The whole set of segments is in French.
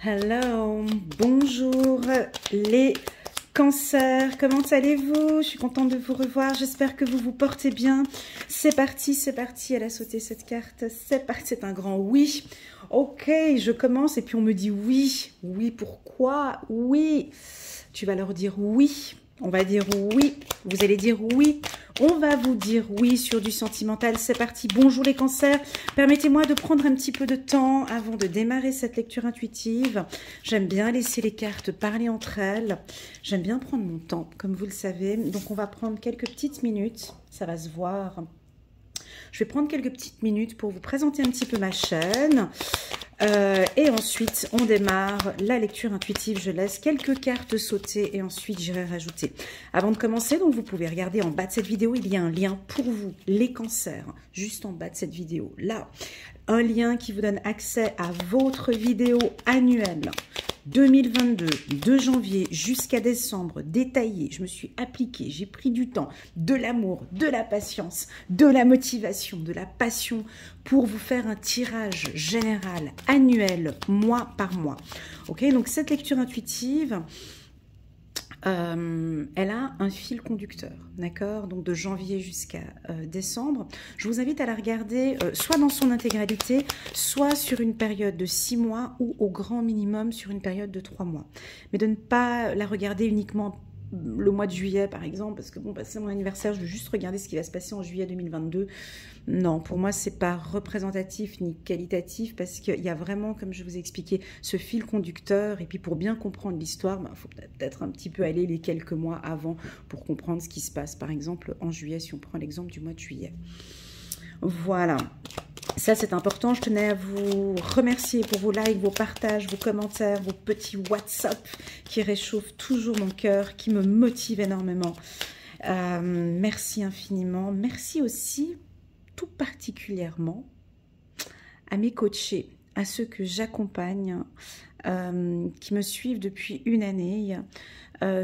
Hello, bonjour les cancers, comment allez-vous? Je suis contente de vous revoir, j'espère que vous vous portez bien. C'est parti, elle a sauté cette carte, c'est parti, c'est un grand oui. Ok, je commence et puis on me dit oui. Oui, pourquoi? Oui. Tu vas leur dire oui. On va dire oui, vous allez dire oui, on va vous dire oui sur du sentimental, c'est parti. Bonjour les cancers, permettez-moi de prendre un petit peu de temps avant de démarrer cette lecture intuitive. J'aime bien laisser les cartes parler entre elles, j'aime bien prendre mon temps, comme vous le savez. Donc on va prendre quelques petites minutes, ça va se voir. Je vais prendre quelques petites minutes pour vous présenter un petit peu ma chaîne. Et ensuite, on démarre la lecture intuitive. Je laisse quelques cartes sauter et ensuite j'irai rajouter. Avant de commencer, donc vous pouvez regarder en bas de cette vidéo, il y a un lien pour vous, les cancers, juste en bas de cette vidéo. Là, un lien qui vous donne accès à votre vidéo annuelle 2022, de janvier jusqu'à décembre, détaillée. Je me suis appliquée, j'ai pris du temps, de l'amour, de la patience, de la motivation, de la passion pour vous faire un tirage général, annuel, mois par mois. Ok, donc cette lecture intuitive, elle a un fil conducteur, d'accord? Donc de janvier jusqu'à décembre. Je vous invite à la regarder soit dans son intégralité, soit sur une période de 6 mois ou au grand minimum sur une période de 3 mois. Mais de ne pas la regarder uniquement le mois de juillet par exemple, parce que bon, c'est mon anniversaire, je veux juste regarder ce qui va se passer en juillet 2022. Non, pour moi, c'est pas représentatif ni qualitatif, parce qu'il y a vraiment, comme je vous ai expliqué, ce fil conducteur. Et puis pour bien comprendre l'histoire, il faut peut-être un petit peu aller les quelques mois avant pour comprendre ce qui se passe. Par exemple, en juillet, si on prend l'exemple du mois de juillet. Voilà. Ça, c'est important. Je tenais à vous remercier pour vos likes, vos partages, vos commentaires, vos petits WhatsApp qui réchauffent toujours mon cœur, qui me motivent énormément. Merci infiniment. Merci aussi tout particulièrement à mes coachés, à ceux que j'accompagne, qui me suivent depuis une année,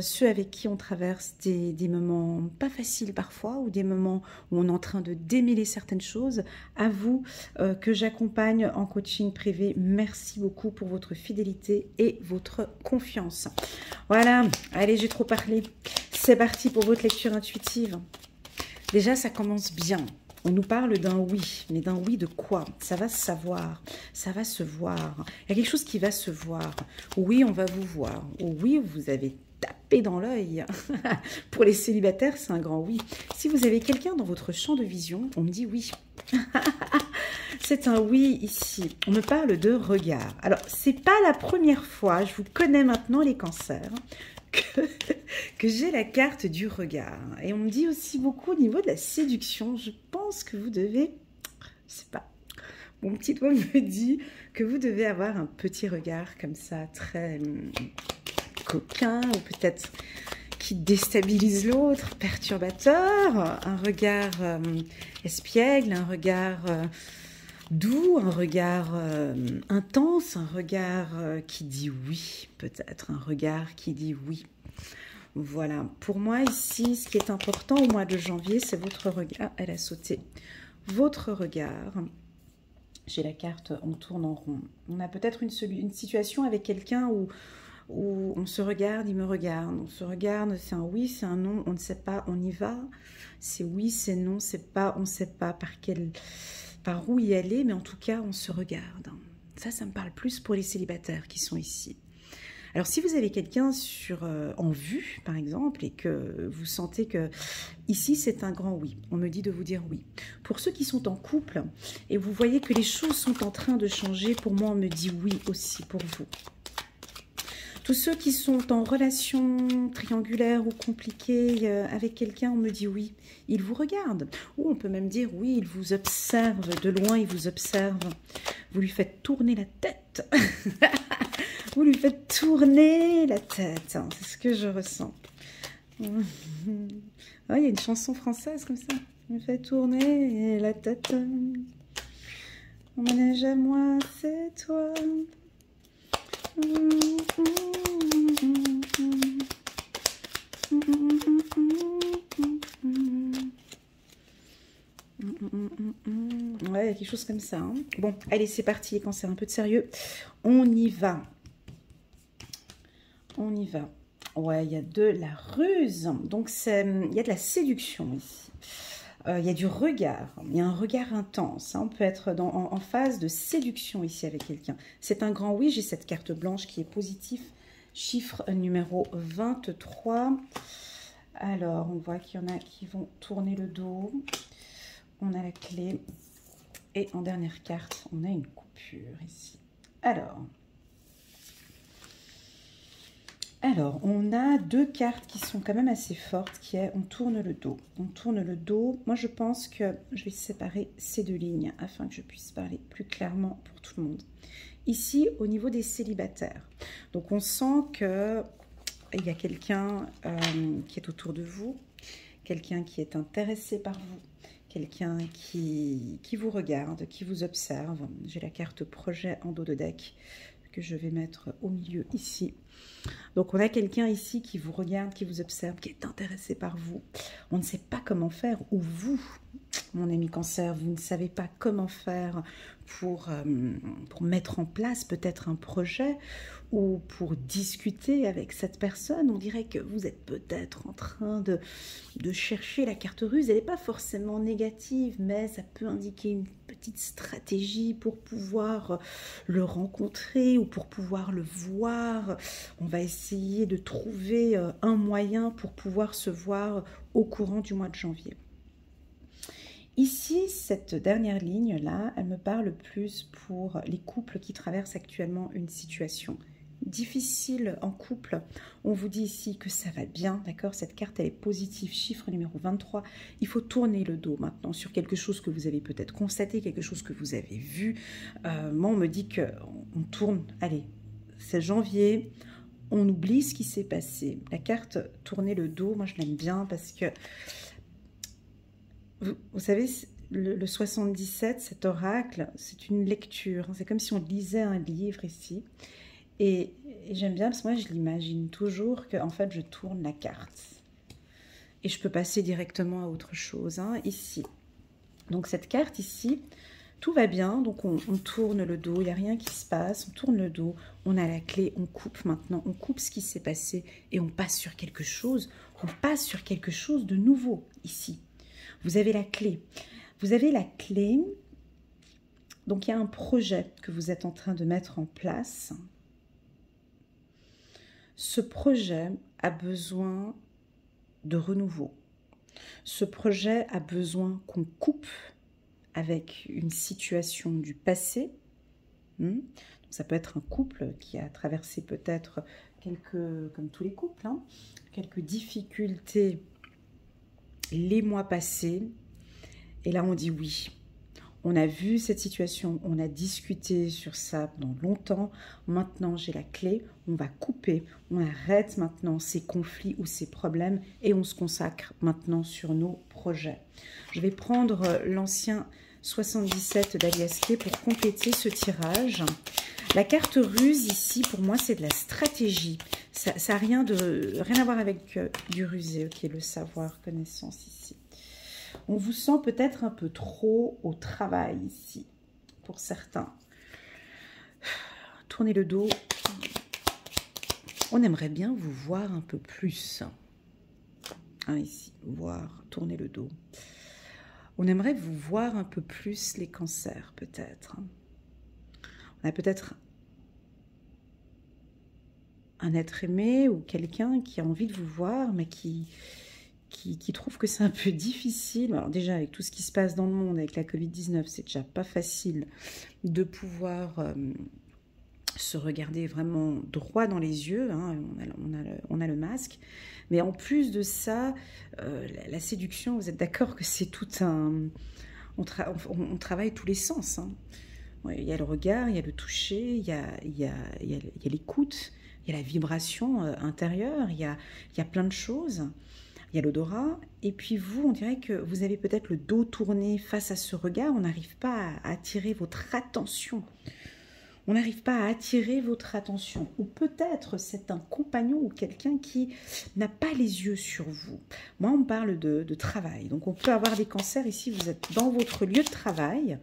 ceux avec qui on traverse des moments pas faciles parfois, ou des moments où on est en train de démêler certaines choses. À vous que j'accompagne en coaching privé, merci beaucoup pour votre fidélité et votre confiance. Voilà, allez, j'ai trop parlé. C'est parti pour votre lecture intuitive. Déjà, ça commence bien. On nous parle d'un oui, mais d'un oui de quoi? Ça va se savoir, ça va se voir. Il y a quelque chose qui va se voir. Oui, on va vous voir. Oui, vous avez tapé dans l'œil. Pour les célibataires, c'est un grand oui. Si vous avez quelqu'un dans votre champ de vision, on me dit oui. C'est un oui ici. On me parle de regard. Alors, c'est pas la première fois, je vous connais maintenant les cancers, que j'ai la carte du regard. Et on me dit aussi beaucoup au niveau de la séduction. Je pense que vous devez, je sais pas, mon petit doigt me dit que vous devez avoir un petit regard comme ça, très coquin, ou peut-être qui déstabilise l'autre, perturbateur, un regard espiègle, un regard doux, un regard intense, un regard qui dit oui, peut-être un regard qui dit oui. Voilà, pour moi ici, ce qui est important au mois de janvier, c'est votre regard. Ah, elle a sauté. Votre regard. J'ai la carte, on tourne en rond. On a peut-être une situation avec quelqu'un où on se regarde, il me regarde. On se regarde, c'est un oui, c'est un non, on ne sait pas, on y va. C'est oui, c'est non, c'est pas, on ne sait pas par où y aller, mais en tout cas, on se regarde. Ça me parle plus pour les célibataires qui sont ici. Alors, si vous avez quelqu'un en vue, par exemple, et que vous sentez que ici, c'est un grand oui, on me dit de vous dire oui. Pour ceux qui sont en couple, et vous voyez que les choses sont en train de changer, pour moi, on me dit oui aussi pour vous. Tous ceux qui sont en relation triangulaire ou compliquée avec quelqu'un, on me dit oui, il vous regarde. Ou on peut même dire oui, il vous observe, de loin il vous observe. Vous lui faites tourner la tête. Vous lui faites tourner la tête, hein, c'est ce que je ressens. Oh, il y a une chanson française comme ça. Il me fait tourner la tête. Mon manège à moi, c'est toi. Ouais, quelque chose comme ça. Hein. Bon, allez, c'est parti. Quand c'est un peu de sérieux, on y va. on y va. Ouais, il y a de la ruse. Donc, il y a de la séduction ici. Il y a du regard. Il y a un regard intense. Hein. On peut être en phase de séduction ici avec quelqu'un. C'est un grand oui. J'ai cette carte blanche qui est positive. Chiffre numéro 23. Alors, on voit qu'il y en a qui vont tourner le dos. On a la clé. Et en dernière carte, on a une coupure ici. Alors, on a deux cartes qui sont quand même assez fortes, qui est on tourne le dos. On tourne le dos. Moi, je pense que je vais séparer ces deux lignes afin que je puisse parler plus clairement pour tout le monde. Ici, au niveau des célibataires. Donc, on sent que il y a quelqu'un qui est autour de vous, quelqu'un qui est intéressé par vous, quelqu'un qui vous regarde, qui vous observe. J'ai la carte projet en dos de deck que je vais mettre au milieu ici. Donc, on a quelqu'un ici qui vous regarde, qui vous observe, qui est intéressé par vous. On ne sait pas comment faire, ou vous, mon ami Cancer, vous ne savez pas comment faire pour mettre en place peut-être un projet ou pour discuter avec cette personne. On dirait que vous êtes peut-être en train de chercher la carte ruse. Elle n'est pas forcément négative, mais ça peut indiquer une petite stratégie pour pouvoir le rencontrer ou pour pouvoir le voir. On va essayer de trouver un moyen pour pouvoir se voir au courant du mois de janvier. Ici, cette dernière ligne-là, elle me parle plus pour les couples qui traversent actuellement une situation difficile en couple. On vous dit ici que ça va bien, d'accord? Cette carte, elle est positive, chiffre numéro 23. Il faut tourner le dos maintenant sur quelque chose que vous avez peut-être constaté, quelque chose que vous avez vu. Moi, on me dit qu'on tourne, allez, c'est janvier, on oublie ce qui s'est passé. La carte tourner le dos, moi, je l'aime bien parce que vous savez, le 77, cet oracle, c'est une lecture. C'est comme si on lisait un livre ici. Et j'aime bien parce que moi, je l'imagine toujours que en fait, je tourne la carte. Et je peux passer directement à autre chose, hein, ici. Donc, cette carte ici, tout va bien. Donc, on tourne le dos, il n'y a rien qui se passe. On tourne le dos, on a la clé, on coupe maintenant. On coupe ce qui s'est passé et on passe sur quelque chose. On passe sur quelque chose de nouveau ici. Vous avez la clé. Vous avez la clé. Donc, il y a un projet que vous êtes en train de mettre en place. Ce projet a besoin de renouveau. Ce projet a besoin qu'on coupe avec une situation du passé. Donc, ça peut être un couple qui a traversé peut-être comme tous les couples, hein, quelques difficultés les mois passés, et là on dit oui. On a vu cette situation, on a discuté sur ça pendant longtemps. Maintenant, j'ai la clé, on va couper, on arrête maintenant ces conflits ou ces problèmes et on se consacre maintenant sur nos projets. Je vais prendre l'ancien 77 d'Aliasqué pour compléter ce tirage. La carte ruse ici, pour moi, c'est de la stratégie. Ça n'a rien à voir avec du rusé, ok, le savoir, connaissance ici. On vous sent peut-être un peu trop au travail ici, pour certains. Tournez le dos. On aimerait bien vous voir un peu plus. Hein, ici, voir, tourner le dos. On aimerait vous voir un peu plus les cancers, peut-être. On a peut-être un être aimé ou quelqu'un qui a envie de vous voir, mais qui trouve que c'est un peu difficile. Alors déjà, avec tout ce qui se passe dans le monde, avec la Covid-19, c'est déjà pas facile de pouvoir se regarder vraiment droit dans les yeux. Hein. On a le masque. Mais en plus de ça, la séduction, vous êtes d'accord que c'est tout un... On travaille tous les sens. Hein. Il y a le regard, il y a le toucher, il y a l'écoute, il y a la vibration intérieure, il y a plein de choses. Il y a l'odorat, et puis vous, on dirait que vous avez peut-être le dos tourné face à ce regard, on n'arrive pas à attirer votre attention. On n'arrive pas à attirer votre attention. Ou peut-être c'est un compagnon ou quelqu'un qui n'a pas les yeux sur vous. Moi, on me parle de travail. Donc, on peut avoir des cancers ici. Vous êtes dans votre lieu de travail.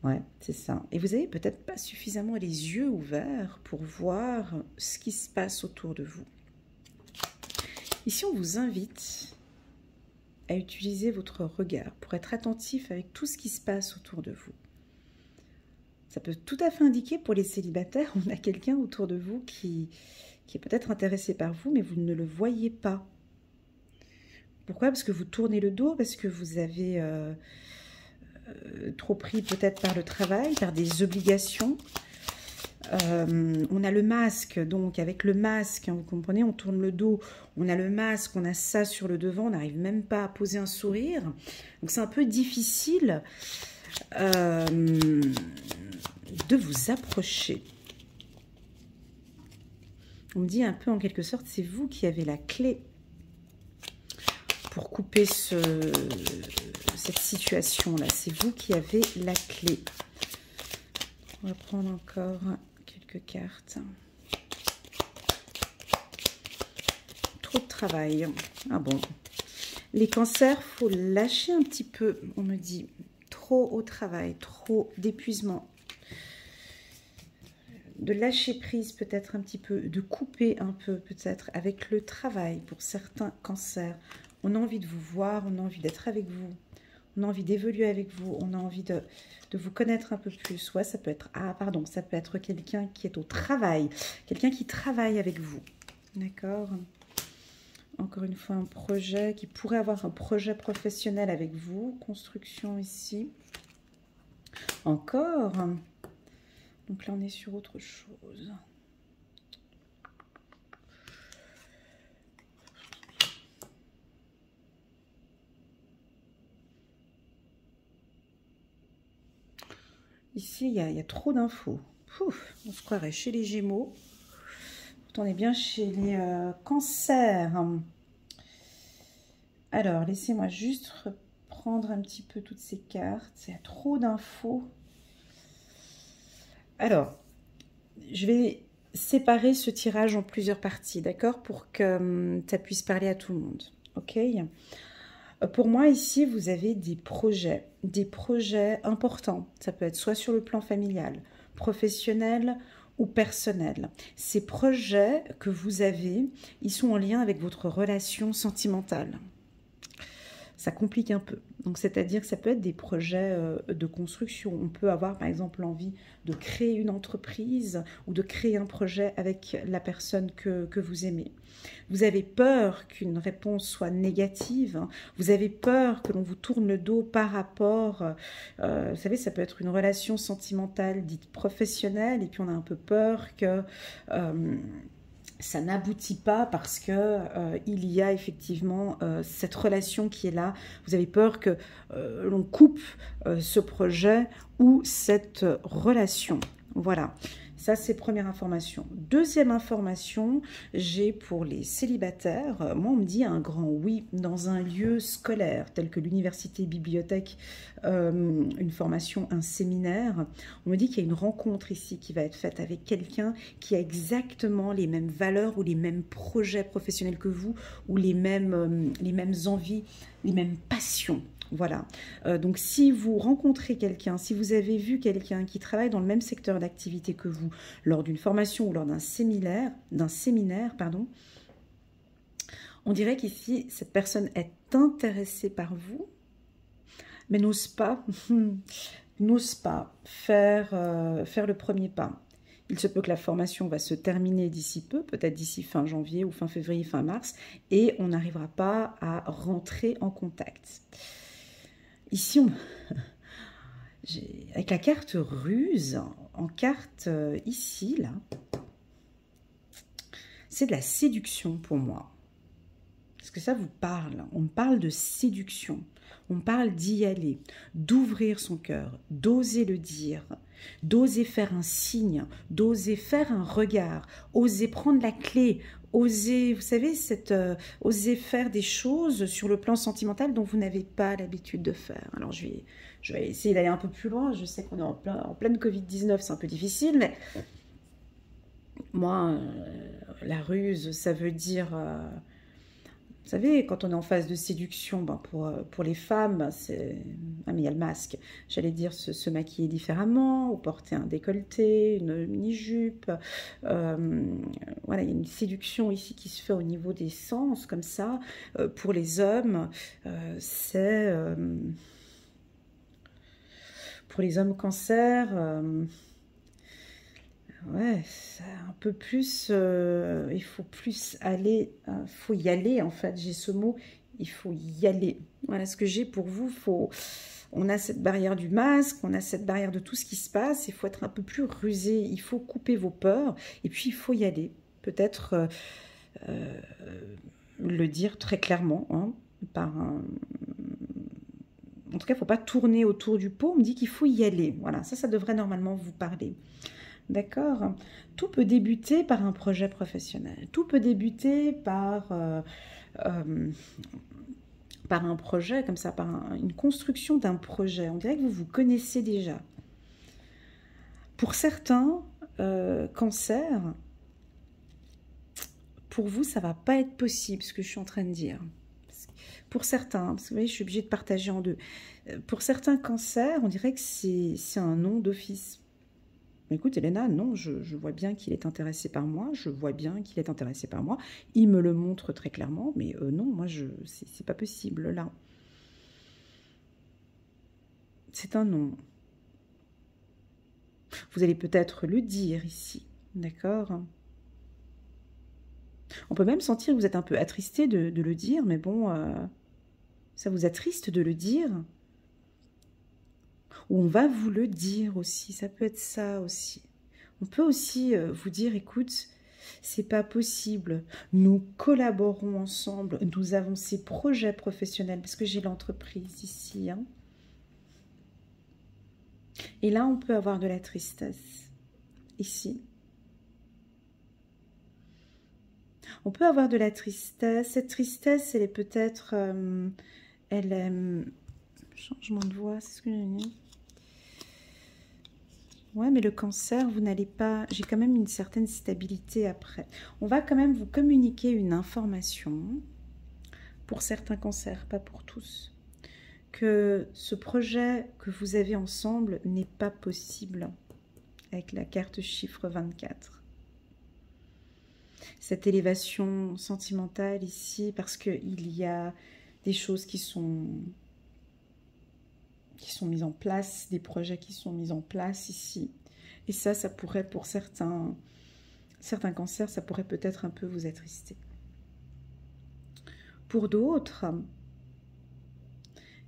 Ouais, c'est ça. Et vous avez peut-être pas suffisamment les yeux ouverts pour voir ce qui se passe autour de vous. Ici, on vous invite à utiliser votre regard pour être attentif avec tout ce qui se passe autour de vous. Ça peut tout à fait indiquer pour les célibataires, on a quelqu'un autour de vous qui est peut-être intéressé par vous, mais vous ne le voyez pas. Pourquoi? Parce que vous tournez le dos, parce que vous avez trop pris peut-être par le travail, par des obligations. On a le masque, donc avec le masque, hein, vous comprenez, on tourne le dos, on a le masque, on a ça sur le devant, on n'arrive même pas à poser un sourire. Donc c'est un peu difficile de vous approcher. On me dit un peu en quelque sorte, c'est vous qui avez la clé pour couper cette situation-là. C'est vous qui avez la clé. On va prendre encore quelques cartes. Trop de travail. Ah bon. Les cancers, faut lâcher un petit peu, on me dit. Trop au travail, trop d'épuisement. De lâcher prise peut-être un petit peu, de couper un peu peut-être avec le travail pour certains cancers. On a envie de vous voir, on a envie d'être avec vous, on a envie d'évoluer avec vous, on a envie de vous connaître un peu plus. Ouais, ça peut être, ça peut être quelqu'un qui est au travail, quelqu'un qui travaille avec vous. D'accord? Encore une fois, un projet qui pourrait avoir un projet professionnel avec vous. Construction ici. Encore. Donc là, on est sur autre chose. Ici, il y a trop d'infos. On se croirait chez les Gémeaux. Pourtant, on est bien chez les cancers. Alors, laissez-moi juste reprendre un petit peu toutes ces cartes. Il y a trop d'infos. Alors, je vais séparer ce tirage en plusieurs parties, d'accord? Pour que ça puisse parler à tout le monde, ok? Pour moi, ici, vous avez des projets importants. Ça peut être soit sur le plan familial, professionnel ou personnel. Ces projets que vous avez, ils sont en lien avec votre relation sentimentale. Ça complique un peu. Donc, c'est-à-dire que ça peut être des projets de construction. On peut avoir, par exemple, l'envie de créer une entreprise ou de créer un projet avec la personne que vous aimez. Vous avez peur qu'une réponse soit négative. Vous avez peur que l'on vous tourne le dos par rapport... vous savez, ça peut être une relation sentimentale dite professionnelle et puis on a un peu peur que... ça n'aboutit pas parce que il y a effectivement cette relation qui est là. Vous avez peur que l'on coupe ce projet ou cette relation. Voilà, ça c'est première information. Deuxième information, j'ai pour les célibataires, moi on me dit un grand oui dans un lieu scolaire tel que l'université, bibliothèque, une formation, un séminaire. On me dit qu'il y a une rencontre ici qui va être faite avec quelqu'un qui a exactement les mêmes valeurs ou les mêmes projets professionnels que vous ou les mêmes envies, les mêmes passions. Voilà, donc si vous rencontrez quelqu'un, si vous avez vu quelqu'un qui travaille dans le même secteur d'activité que vous, lors d'une formation ou lors d'un séminaire, on dirait qu'ici, cette personne est intéressée par vous, mais n'ose pas faire le premier pas. Il se peut que la formation va se terminer d'ici peu, peut-être d'ici fin janvier ou fin février, fin mars, et on n'arrivera pas à rentrer en contact. Ici, avec la carte ruse, en carte ici, là, c'est de la séduction pour moi. Est-ce que ça vous parle? On me parle de séduction, on me parle d'y aller, d'ouvrir son cœur, d'oser le dire, d'oser faire un signe, d'oser faire un regard, oser prendre la clé, oser, vous savez, oser faire des choses sur le plan sentimental dont vous n'avez pas l'habitude de faire. Alors, je vais essayer d'aller un peu plus loin. Je sais qu'on est en pleine Covid-19, c'est un peu difficile, mais moi, la ruse, ça veut dire Vous savez, quand on est en phase de séduction, ben pour les femmes, c'est... Ah, mais il y a le masque. J'allais dire se maquiller différemment, ou porter un décolleté, une mini-jupe. Voilà, il y a une séduction ici qui se fait au niveau des sens, comme ça. Pour les hommes, c'est... pour les hommes cancer... ouais, c'est un peu plus, il faut plus aller, faut y aller en fait, j'ai ce mot, il faut y aller. Voilà ce que j'ai pour vous, on a cette barrière du masque, on a cette barrière de tout ce qui se passe, il faut être un peu plus rusé, il faut couper vos peurs, et puis il faut y aller. Peut-être le dire très clairement, hein, en tout cas, il ne faut pas tourner autour du pot, on me dit qu'il faut y aller. Voilà, ça devrait normalement vous parler. D'accord? Tout peut débuter par un projet professionnel. Tout peut débuter par un projet comme ça, par une construction d'un projet. On dirait que vous vous connaissez déjà. Pour certains, cancers, pour vous, ça ne va pas être possible, ce que je suis en train de dire. Pour certains, parce que vous voyez, je suis obligée de partager en deux. Pour certains cancers, on dirait que c'est un nom d'office. Écoute, Elena, non, je vois bien qu'il est intéressé par moi, je vois bien qu'il est intéressé par moi, il me le montre très clairement, mais non, moi, c'est pas possible, là. C'est un non. Vous allez peut-être le dire ici, d'accord? On peut même sentir que vous êtes un peu attristé de le dire, mais bon, ça vous attriste de le dire? Ou on va vous le dire aussi, ça peut être ça aussi. On peut aussi vous dire, écoute, c'est pas possible, nous collaborons ensemble, nous avons ces projets professionnels, parce que j'ai l'entreprise ici. Hein. Et là, on peut avoir de la tristesse, ici. On peut avoir de la tristesse. Cette tristesse, elle est peut-être... elle est... changement de voix, c'est ce que j'ai dit. Ouais, mais le cancer, vous n'allez pas... J'ai quand même une certaine stabilité après. On va quand même vous communiquer une information, pour certains cancers, pas pour tous, que ce projet que vous avez ensemble n'est pas possible avec la carte chiffre 24. Cette élévation sentimentale ici, parce qu'il y a des choses qui sont mises en place, des projets qui sont mis en place ici. Et ça pourrait, pour certains cancers, ça pourrait peut-être un peu vous attrister. Pour d'autres,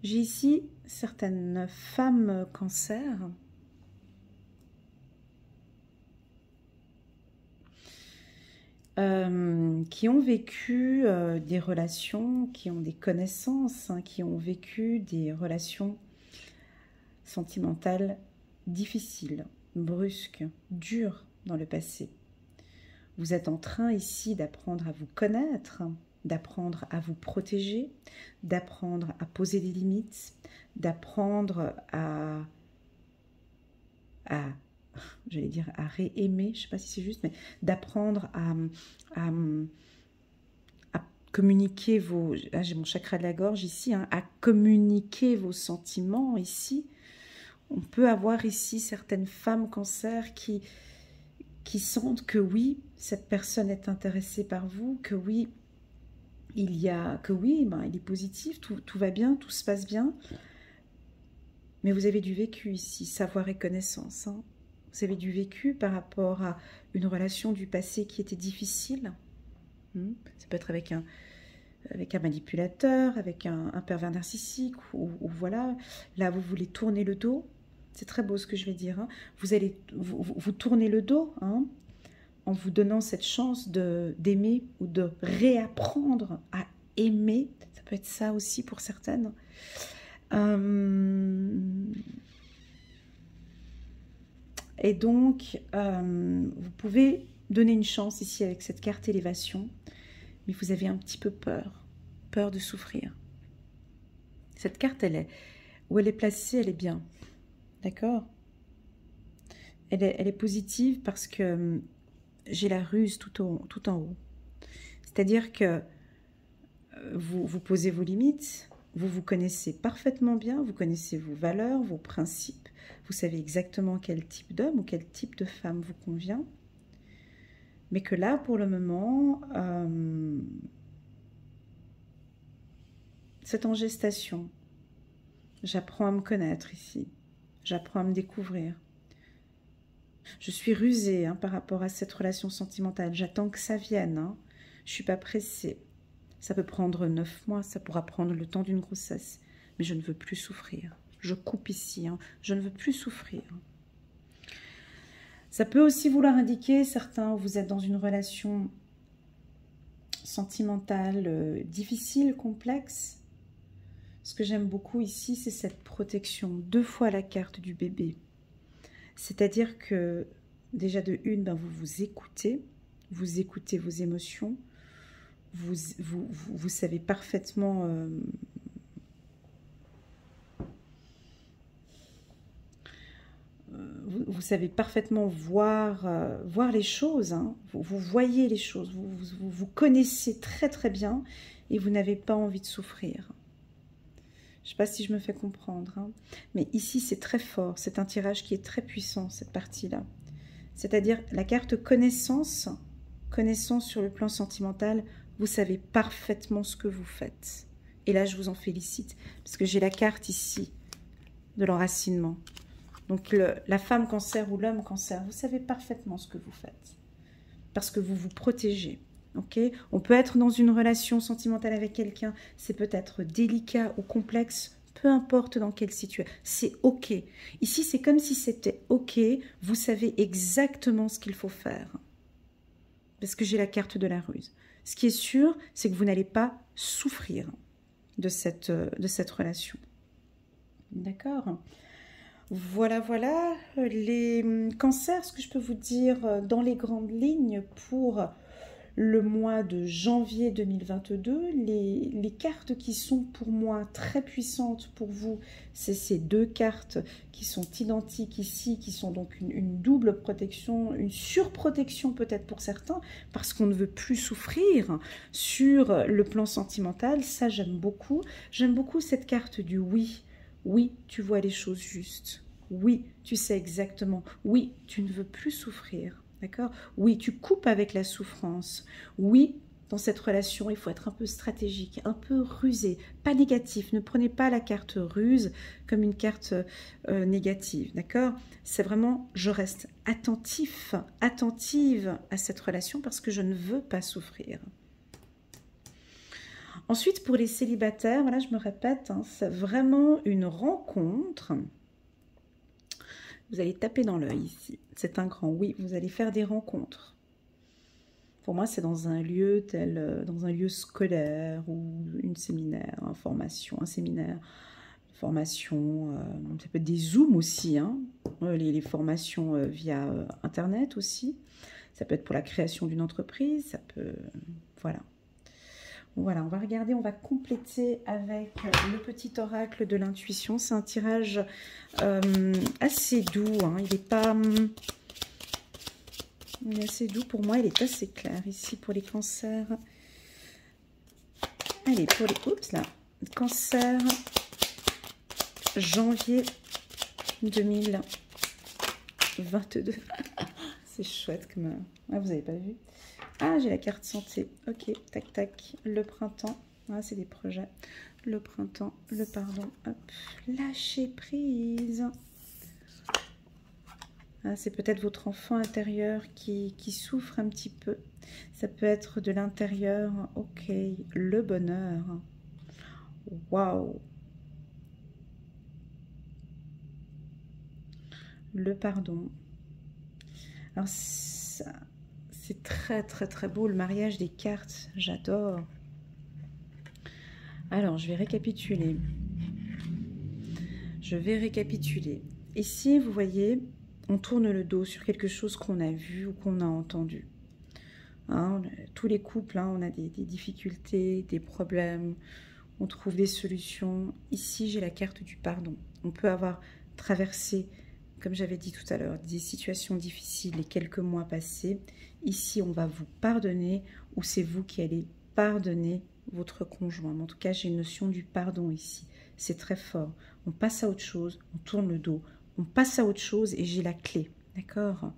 j'ai ici certaines femmes cancers qui ont vécu des relations, qui ont des connaissances, hein, qui ont vécu des relations sentimentales difficiles, brusques, dures dans le passé. Vous êtes en train ici d'apprendre à vous connaître, d'apprendre à vous protéger, d'apprendre à poser des limites, d'apprendre à j'allais dire à réaimer, je ne sais pas si c'est juste, mais d'apprendre à communiquer vos... Là, j'ai mon chakra de la gorge ici, hein, à communiquer vos sentiments ici. On peut avoir ici certaines femmes cancer qui sentent que oui, cette personne est intéressée par vous, que oui, il est positif, tout va bien, tout se passe bien. Mais vous avez du vécu ici, savoir et connaissance. Hein. Vous avez du vécu par rapport à une relation du passé qui était difficile. Ça peut être avec un manipulateur, avec un pervers narcissique, ou voilà. Là, vous voulez tourner le dos. C'est très beau ce que je vais dire. Hein. Vous allez vous tourner le dos, hein, en vous donnant cette chance d'aimer ou de réapprendre à aimer. Ça peut être ça aussi pour certaines. Et donc, vous pouvez donner une chance ici avec cette carte élévation, mais vous avez un petit peu peur de souffrir. Cette carte, où elle est placée, elle est bien, d'accord? Elle est positive parce que j'ai la ruse tout en haut. C'est-à-dire que vous posez vos limites, vous vous connaissez parfaitement bien, vous connaissez vos valeurs, vos principes, vous savez exactement quel type d'homme ou quel type de femme vous convient, mais que là, pour le moment, c'est en gestation. J'apprends à me connaître ici, j'apprends à me découvrir. Je suis rusée par rapport à cette relation sentimentale, j'attends que ça vienne, je ne suis pas pressée. Ça peut prendre 9 mois, ça pourra prendre le temps d'une grossesse, mais je ne veux plus souffrir. Je coupe ici, je ne veux plus souffrir. Ça peut aussi vouloir indiquer, certains, vous êtes dans une relation sentimentale difficile, complexe. Ce que j'aime beaucoup ici, c'est cette protection. 2 fois la carte du bébé. C'est-à-dire que, déjà de une, vous vous écoutez vos émotions, vous savez parfaitement vous savez parfaitement voir les choses, vous voyez les choses, vous connaissez très très bien et vous n'avez pas envie de souffrir. Je ne sais pas si je me fais comprendre, mais ici c'est très fort, c'est un tirage qui est très puissant, cette partie-là. C'est-à-dire la carte connaissance sur le plan sentimental, vous savez parfaitement ce que vous faites. Et là, je vous en félicite, parce que j'ai la carte ici de l'enracinement. Donc, la femme cancer ou l'homme cancer, vous savez parfaitement ce que vous faites. Parce que vous vous protégez. Okay, on peut être dans une relation sentimentale avec quelqu'un, c'est peut-être délicat ou complexe, peu importe dans quelle situation, c'est ok. Ici, c'est comme si c'était ok, vous savez exactement ce qu'il faut faire. Parce que j'ai la carte de la ruse. Ce qui est sûr, c'est que vous n'allez pas souffrir de cette relation. D'accord ? Voilà, voilà. Les cancers, ce que je peux vous dire dans les grandes lignes pour le mois de janvier 2022, les cartes qui sont pour moi très puissantes pour vous, c'est ces 2 cartes qui sont identiques ici, qui sont donc une double protection, une surprotection peut-être pour certains, parce qu'on ne veut plus souffrir sur le plan sentimental. Ça, j'aime beaucoup. J'aime beaucoup cette carte du oui. Oui, tu vois les choses justes. Oui, tu sais exactement. Oui, tu ne veux plus souffrir. D'accord ? Oui, tu coupes avec la souffrance. Oui, dans cette relation, il faut être un peu stratégique, un peu rusé, pas négatif. Ne prenez pas la carte ruse comme une carte négative. D'accord ? C'est vraiment, je reste attentive à cette relation parce que je ne veux pas souffrir. Ensuite, pour les célibataires, voilà, je me répète, c'est vraiment une rencontre. Vous allez taper dans l'œil ici. C'est un grand oui, vous allez faire des rencontres. Pour moi, c'est dans un lieu dans un lieu scolaire ou une séminaire, un séminaire, une formation. Ça peut être des Zooms aussi, les formations via Internet aussi. Ça peut être pour la création d'une entreprise, ça peut... Voilà. Voilà, on va regarder, on va compléter avec le petit oracle de l'intuition. C'est un tirage assez doux, il n'est pas... il est assez doux pour moi, il est assez clair ici pour les cancers. Allez, pour les... Oups, là. Cancer, janvier 2022. C'est chouette comme... Ah, vous n'avez pas vu? Ah, j'ai la carte santé. Ok, tac, tac. Le printemps. Ah, c'est des projets. Le printemps, le pardon. Hop. Lâcher prise. Ah, c'est peut-être votre enfant intérieur qui souffre un petit peu. Ça peut être de l'intérieur. Ok, le bonheur. Waouh. Le pardon. Alors, ça... C'est très, très, très beau, le mariage des cartes. J'adore. Alors, je vais récapituler. Ici, vous voyez, on tourne le dos sur quelque chose qu'on a vu ou qu'on a entendu. Tous les couples, on a des difficultés, des problèmes. On trouve des solutions. Ici, j'ai la carte du pardon. On peut avoir traversé, comme j'avais dit tout à l'heure, des situations difficiles les quelques mois passés. Ici, on va vous pardonner ou c'est vous qui allez pardonner votre conjoint. Mais en tout cas, j'ai une notion du pardon ici. C'est très fort. On passe à autre chose, on tourne le dos, on passe à autre chose et j'ai la clé. D'accord?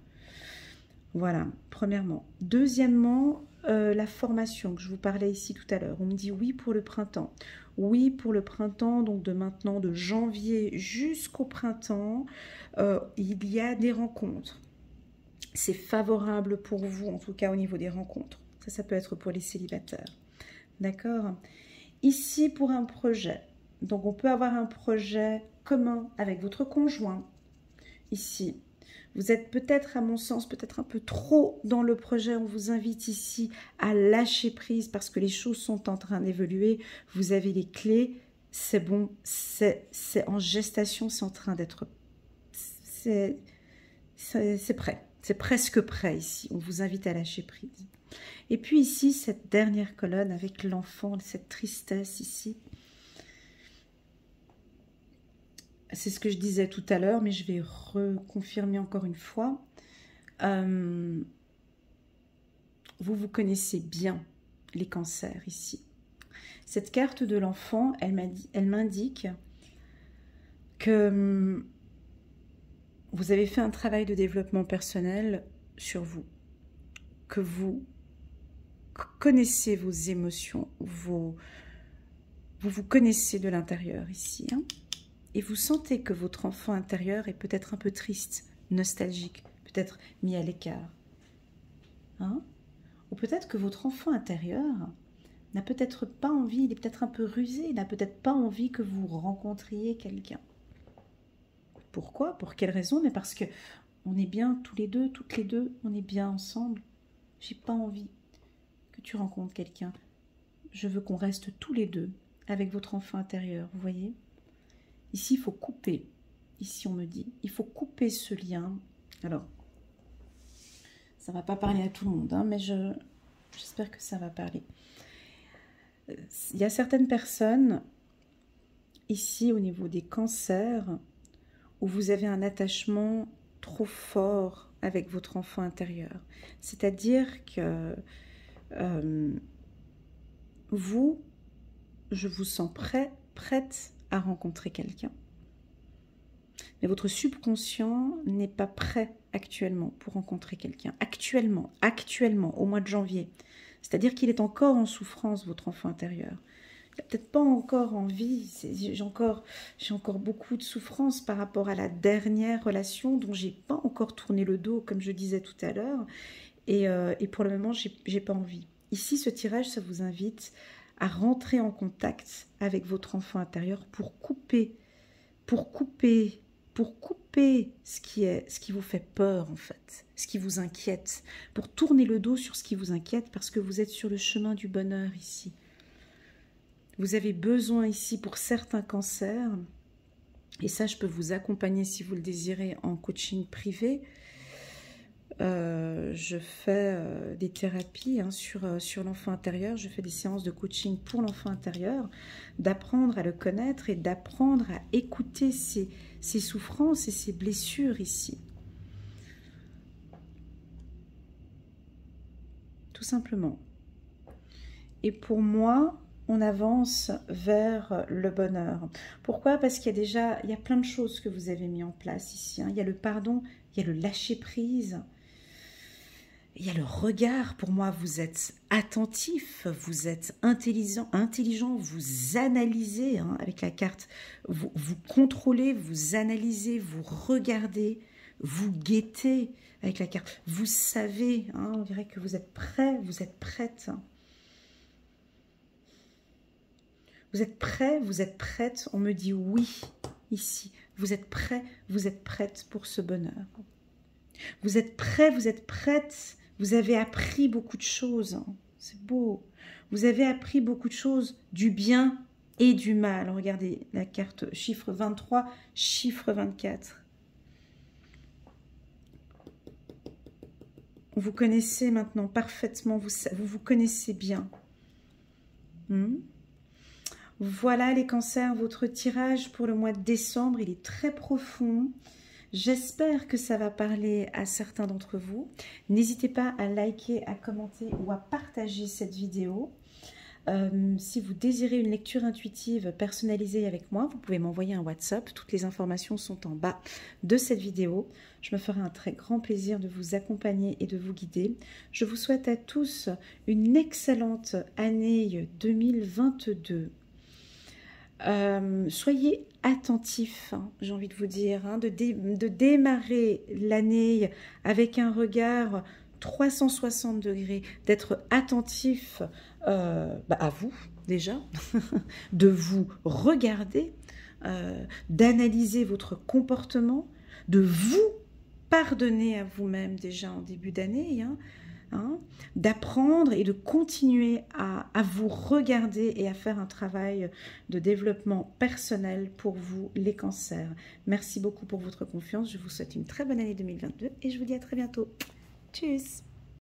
Voilà, premièrement. Deuxièmement, la formation que je vous parlais ici tout à l'heure. On me dit oui pour le printemps. Oui pour le printemps, donc de maintenant, de janvier jusqu'au printemps, il y a des rencontres. C'est favorable pour vous, en tout cas au niveau des rencontres. Ça peut être pour les célibataires. D'accord? Ici, pour un projet. Donc, on peut avoir un projet commun avec votre conjoint. Ici. Vous êtes peut-être, à mon sens, peut-être un peu trop dans le projet. On vous invite ici à lâcher prise parce que les choses sont en train d'évoluer. Vous avez les clés. C'est bon. C'est en gestation. C'est en train d'être... C'est prêt. C'est presque prêt ici. On vous invite à lâcher prise. Et puis ici, cette dernière colonne avec l'enfant, cette tristesse ici. C'est ce que je disais tout à l'heure, mais je vais reconfirmer encore une fois. Vous vous connaissez bien, les cancers ici. Cette carte de l'enfant, elle m'indique que vous avez fait un travail de développement personnel sur vous, que vous connaissez vos émotions, vous vous connaissez de l'intérieur ici, hein, et vous sentez que votre enfant intérieur est peut-être un peu triste, nostalgique, peut-être mis à l'écart. Hein, ou peut-être que votre enfant intérieur n'a peut-être pas envie, il est peut-être un peu rusé, il n'a peut-être pas envie que vous rencontriez quelqu'un. Pourquoi? Pour quelle raison? Mais parce que on est bien tous les deux, toutes les deux, on est bien ensemble. J'ai pas envie que tu rencontres quelqu'un. Je veux qu'on reste tous les deux avec votre enfant intérieur, vous voyez? Ici, il faut couper. Ici, on me dit, il faut couper ce lien. Alors, ça ne va pas parler à tout le monde, hein, mais j'espère que ça va parler. Il y a certaines personnes, ici, au niveau des cancers, où vous avez un attachement trop fort avec votre enfant intérieur. C'est-à-dire que je vous sens prête à rencontrer quelqu'un. Mais votre subconscient n'est pas prêt actuellement pour rencontrer quelqu'un. Actuellement, au mois de janvier. C'est-à-dire qu'il est encore en souffrance, votre enfant intérieur. Il n'a peut-être pas encore envie. J'ai encore beaucoup de souffrance par rapport à la dernière relation dont j'ai pas encore tourné le dos, comme je disais tout à l'heure. Et pour le moment, j'ai pas envie. Ici, ce tirage, ça vous invite à rentrer en contact avec votre enfant intérieur pour couper ce qui vous fait peur en fait, ce qui vous inquiète, pour tourner le dos sur ce qui vous inquiète parce que vous êtes sur le chemin du bonheur ici. Vous avez besoin ici pour certains cancers, et ça je peux vous accompagner si vous le désirez en coaching privé. Je fais des thérapies hein, sur l'enfant intérieur, je fais des séances de coaching pour l'enfant intérieur, d'apprendre à le connaître et d'apprendre à écouter ses souffrances et ses blessures ici. Tout simplement. Et pour moi, on avance vers le bonheur. Pourquoi? Parce qu'il y a plein de choses que vous avez mis en place ici. Hein. Il y a le pardon, il y a le lâcher-prise. Il y a le regard, pour moi, vous êtes attentif, vous êtes intelligent, vous analysez hein, avec la carte, vous contrôlez, vous analysez, vous regardez, vous guettez avec la carte. Vous savez, hein, on dirait que vous êtes prêt, vous êtes prête. Vous êtes prêt, vous êtes prête, on me dit oui, ici. Vous êtes prêt, vous êtes prête pour ce bonheur. Vous êtes prêt, vous êtes prête. Vous avez appris beaucoup de choses, c'est beau. Vous avez appris beaucoup de choses, du bien et du mal. Regardez la carte chiffre 23, chiffre 24. Vous connaissez maintenant parfaitement, vous connaissez bien. Voilà les cancers, votre tirage pour le mois de décembre, il est très profond. J'espère que ça va parler à certains d'entre vous. N'hésitez pas à liker, à commenter ou à partager cette vidéo. Si vous désirez une lecture intuitive personnalisée avec moi, vous pouvez m'envoyer un WhatsApp. Toutes les informations sont en bas de cette vidéo. Je me ferai un très grand plaisir de vous accompagner et de vous guider. Je vous souhaite à tous une excellente année 2022. Soyez attentifs, hein, j'ai envie de vous dire, hein, de démarrer l'année avec un regard 360 degrés, d'être attentif à vous déjà, de vous regarder, d'analyser votre comportement, de vous pardonner à vous-même déjà en début d'année, d'apprendre et de continuer à vous regarder et à faire un travail de développement personnel pour vous, les cancers. Merci beaucoup pour votre confiance. Je vous souhaite une très bonne année 2022 et je vous dis à très bientôt. Tchuss!